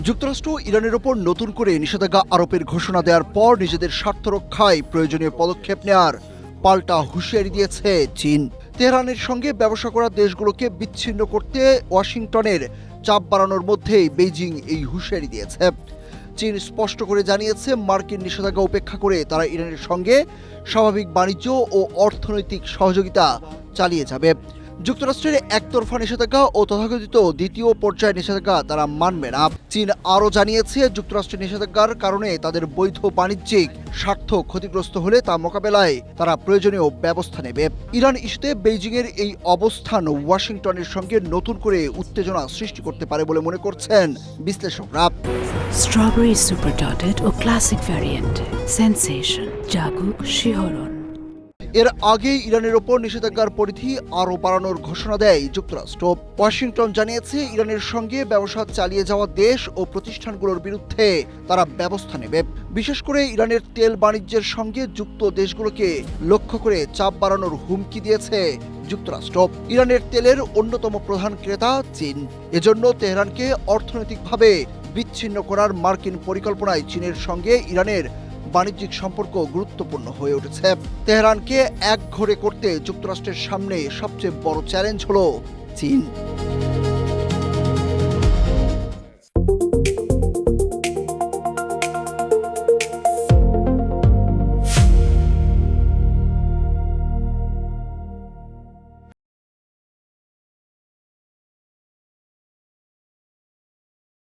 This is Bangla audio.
যুক্তরাষ্ট্র ইরানের ওপর নতুন করে নিষেধাজ্ঞা আরোপের ঘোষণা দেওয়ার পর নিজেদের স্বার্থ রক্ষায় প্রয়োজনীয় পদক্ষেপ নেওয়ার পাল্টা হুঁশিয়ারি দিয়েছে চীন। তেহরানের সঙ্গে ব্যবসা করা দেশগুলোকে বিচ্ছিন্ন করতে ওয়াশিংটনের চাপ বাড়ানোর মধ্যেই বেইজিং এই হুঁশিয়ারি দিয়েছে। চীন স্পষ্ট করে জানিয়েছে মার্কিন নিষেধাজ্ঞা উপেক্ষা করে তারা ইরানের সঙ্গে স্বাভাবিক বাণিজ্য ও অর্থনৈতিক সহযোগিতা চালিয়ে যাবে। যুক্তরাষ্ট্রের একতরফা নিষেধাজ্ঞা ও তথাকথিত দ্বিতীয় পর্যায়ের নিষেধাজ্ঞা তারা মানবে না। চীন আরও জানিয়েছে যুক্তরাষ্ট্রের নিষেধাজ্ঞার কারণে তাদের বৈধ বাণিজ্যিক স্বার্থ ক্ষতিগ্রস্ত হলে তা মোকাবেলায় তারা প্রয়োজনীয় ব্যবস্থা নেবে। ইরান ইস্যুতে বেইজিংয়ের এই অবস্থান ওয়াশিংটনের সঙ্গে নতুন করে উত্তেজনা সৃষ্টি করতে পারে বলে মনে করছেন বিশ্লেষকরা। স্ট্রবেরি সুপার ডটেড ও ক্লাসিক ভ্যারিয়েন্ট সেন্সেশন জাগুক শিহরণ। এর আগে ইরানের ওপর নিষেধাজ্ঞার পরিধি আরও বাড়ানোর ঘোষণা দেয় যুক্তরাষ্ট্র। ওয়াশিংটন জানিয়েছে ইরানের সঙ্গে ব্যবসা চালিয়ে যাওয়া দেশ ও প্রতিষ্ঠানগুলোর বিরুদ্ধে তারা ব্যবস্থা নেবে। বিশেষ করে ইরানের তেল বাণিজ্যের সঙ্গে যুক্ত দেশগুলোকে লক্ষ্য করে চাপ বাড়ানোর হুমকি দিয়েছে যুক্তরাষ্ট্র। ইরানের তেলের অন্যতম প্রধান ক্রেতা চীন। এজন্য তেহরানকে অর্থনৈতিকভাবে বিচ্ছিন্ন করার মার্কিন পরিকল্পনায় চীনের সঙ্গে ইরানের বাণিজ্যিক সম্পর্ক গুরুত্বপূর্ণ হয়ে উঠেছে। তেহরানকে একঘরে করতে যুক্তরাষ্ট্রের সামনে সবচেয়ে বড় চ্যালেঞ্জ হলো চীন।